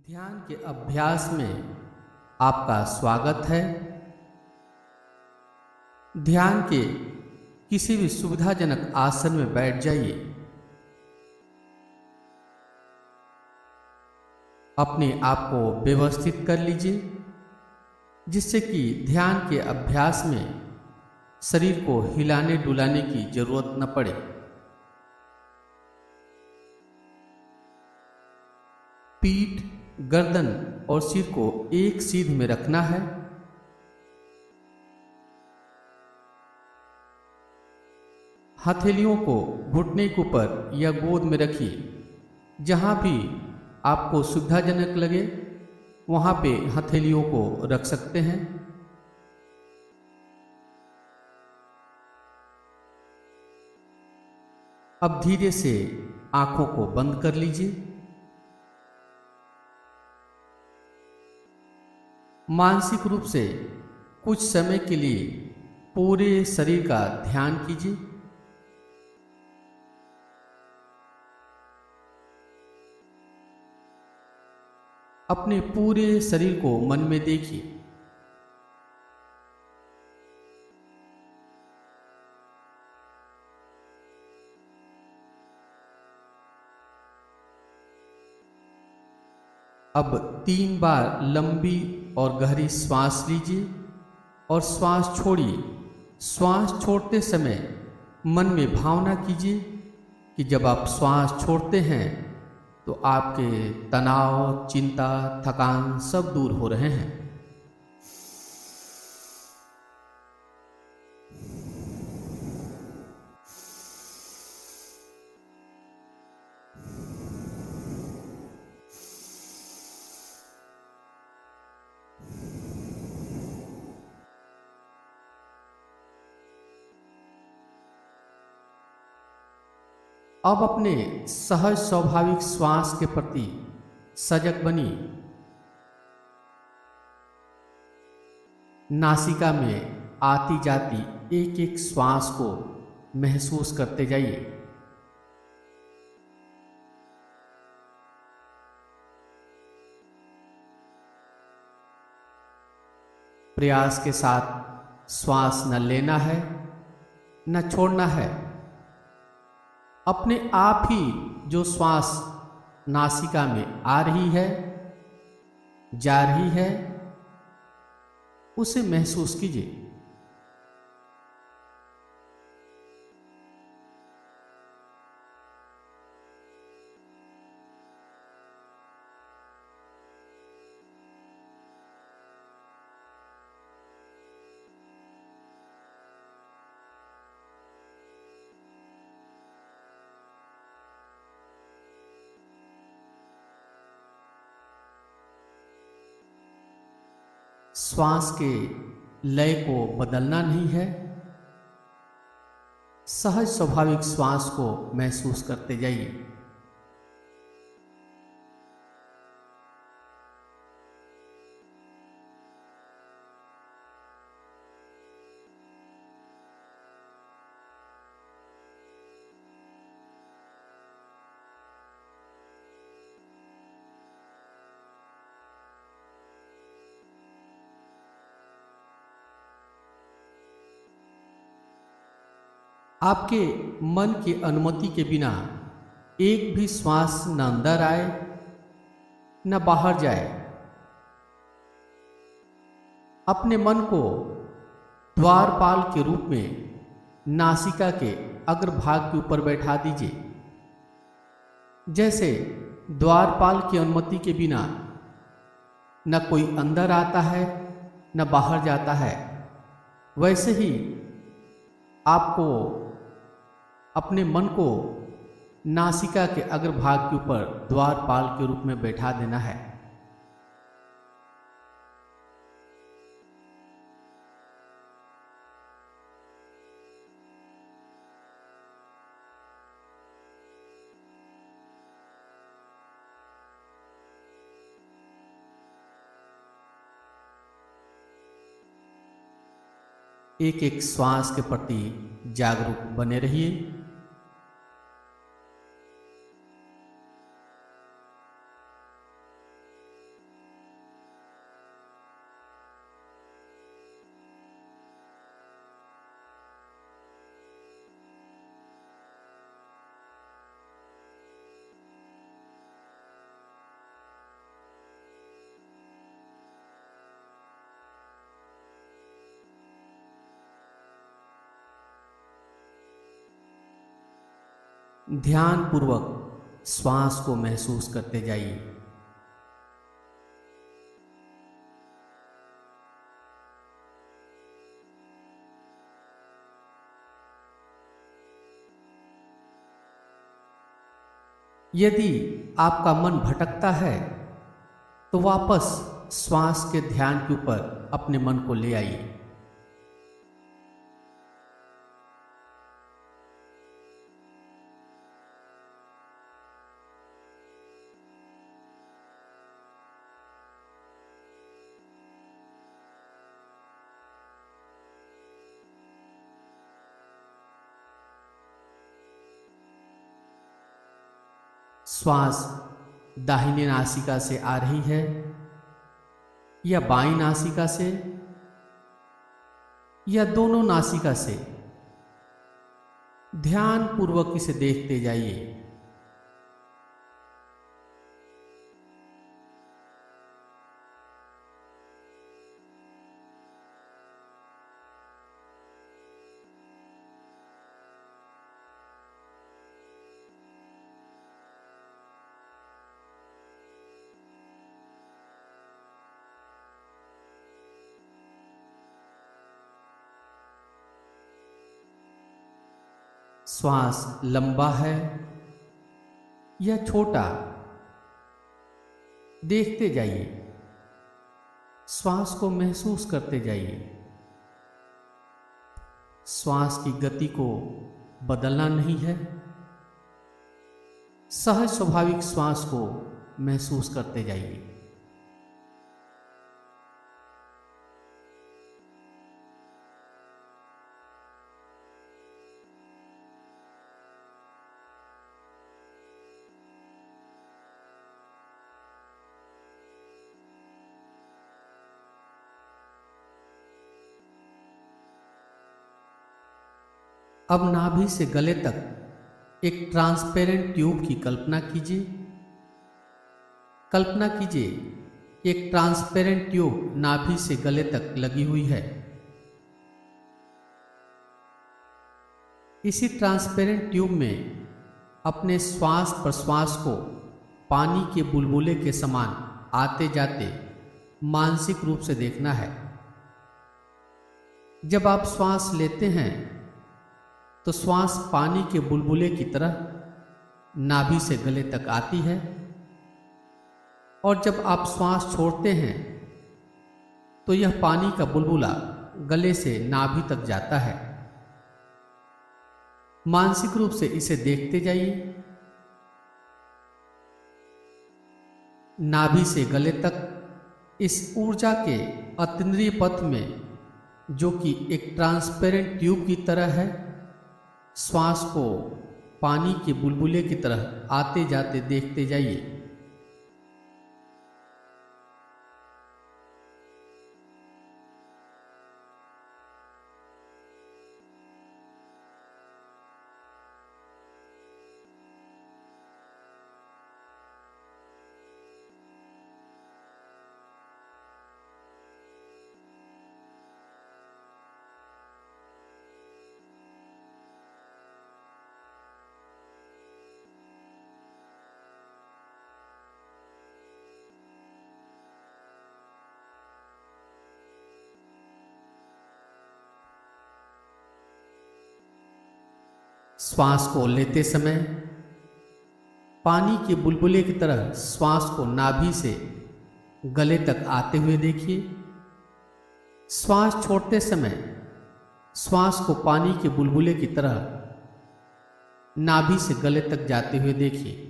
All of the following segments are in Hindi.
ध्यान के अभ्यास में आपका स्वागत है। ध्यान के किसी भी सुविधाजनक आसन में बैठ जाइए। अपने आप को व्यवस्थित कर लीजिए, जिससे कि ध्यान के अभ्यास में शरीर को हिलाने डुलाने की जरूरत न पड़े। पीठ, गर्दन और सिर को एक सीध में रखना है। हथेलियों को घुटने के ऊपर या गोद में रखिए। जहां भी आपको सुविधाजनक लगे वहां पे हथेलियों को रख सकते हैं। अब धीरे से आंखों को बंद कर लीजिए। मानसिक रूप से कुछ समय के लिए पूरे शरीर का ध्यान कीजिए। अपने पूरे शरीर को मन में देखिए। अब 3 बार लंबी और गहरी श्वास लीजिए और श्वास छोड़िए। श्वास छोड़ते समय मन में भावना कीजिए कि जब आप श्वास छोड़ते हैं तो आपके तनाव, चिंता, थकान सब दूर हो रहे हैं। अब अपने सहज स्वाभाविक श्वास के प्रति सजग बनिए। नासिका में आती जाती एक एक श्वास को महसूस करते जाइए। प्रयास के साथ श्वास न लेना है न छोड़ना है। अपने आप ही जो श्वास नासिका में आ रही है, जा रही है, उसे महसूस कीजिए। श्वास के लय को बदलना नहीं है। सहज स्वाभाविक श्वास को महसूस करते जाइए। आपके मन की अनुमति के बिना एक भी श्वास न अंदर आए न बाहर जाए। अपने मन को द्वारपाल के रूप में नासिका के अग्रभाग के ऊपर बैठा दीजिए। जैसे द्वारपाल की अनुमति के बिना न कोई अंदर आता है न बाहर जाता है, वैसे ही आपको अपने मन को नासिका के अग्रभाग के ऊपर द्वारपाल के रूप में बैठा देना है। एक एक श्वास के प्रति जागरूक बने रहिए। ध्यानपूर्वक श्वास को महसूस करते जाइए। यदि आपका मन भटकता है तो वापस श्वास के ध्यान के ऊपर अपने मन को ले आइए। श्वास दाहिने नासिका से आ रही है या बाईं नासिका से या दोनों नासिका से, ध्यान पूर्वक इसे देखते जाइए। श्वास लंबा है या छोटा, देखते जाइए। श्वास को महसूस करते जाइए। श्वास की गति को बदलना नहीं है, सहज स्वाभाविक श्वास को महसूस करते जाइए। अब नाभि से गले तक एक ट्रांसपेरेंट ट्यूब की कल्पना कीजिए। कल्पना कीजिए कि एक ट्रांसपेरेंट ट्यूब नाभि से गले तक लगी हुई है। इसी ट्रांसपेरेंट ट्यूब में अपने श्वास प्रश्वास को पानी के बुलबुले के समान आते जाते मानसिक रूप से देखना है। जब आप श्वास लेते हैं तो श्वास पानी के बुलबुले की तरह नाभि से गले तक आती है, और जब आप श्वास छोड़ते हैं तो यह पानी का बुलबुला गले से नाभि तक जाता है। मानसिक रूप से इसे देखते जाइए। नाभि से गले तक इस ऊर्जा के अतीन्द्रिय पथ में, जो कि एक ट्रांसपेरेंट ट्यूब की तरह है, श्वास को पानी के बुलबुले की तरह आते जाते देखते जाइए। श्वास को लेते समय पानी के बुलबुले की तरह श्वास को नाभि से गले तक आते हुए देखिए। श्वास छोड़ते समय श्वास को पानी के बुलबुले की तरह नाभि से गले तक जाते हुए देखिए।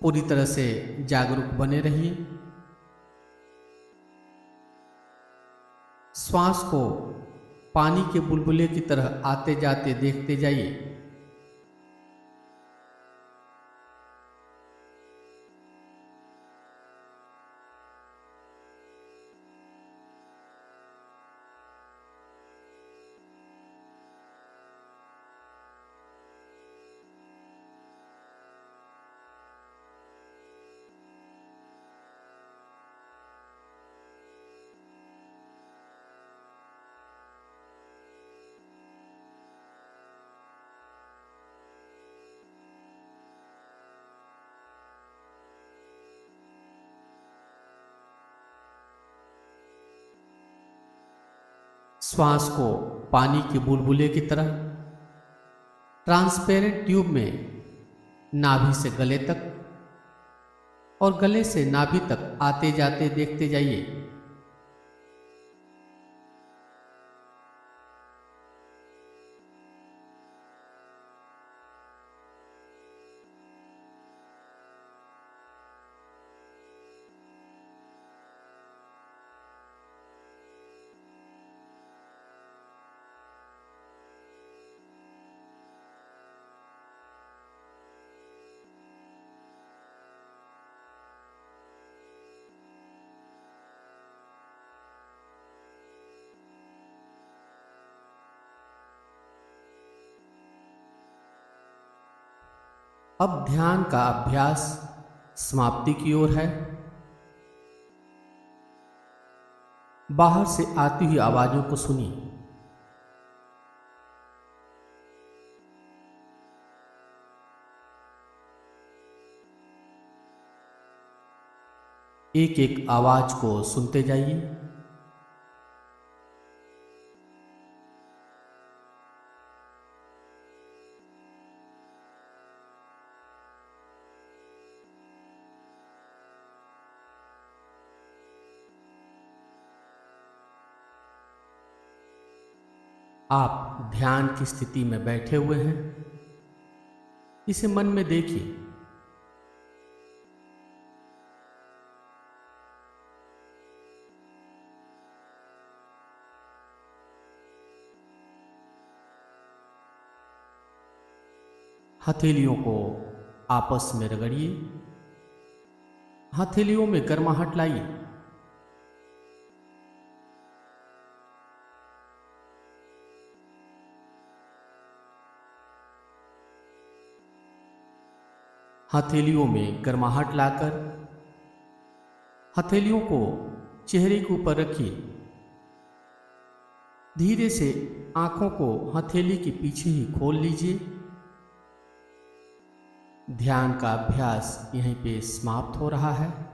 पूरी तरह से जागरूक बने रहिए। श्वास को पानी के बुलबुले की तरह आते जाते देखते जाइए। श्वास को पानी के बुलबुले की तरह ट्रांसपेरेंट ट्यूब में नाभि से गले तक और गले से नाभि तक आते जाते देखते जाइए। अब ध्यान का अभ्यास समाप्ति की ओर है। बाहर से आती हुई आवाजों को सुनिए। एक एक आवाज को सुनते जाइए। आप ध्यान की स्थिति में बैठे हुए हैं, इसे मन में देखिए। हथेलियों को आपस में रगड़िए, हथेलियों में गर्माहट लाइए। हथेलियों में गर्माहट लाकर हथेलियों को चेहरे के ऊपर रखिए। धीरे से आंखों को हथेली के पीछे ही खोल लीजिए। ध्यान का अभ्यास यहीं पे समाप्त हो रहा है।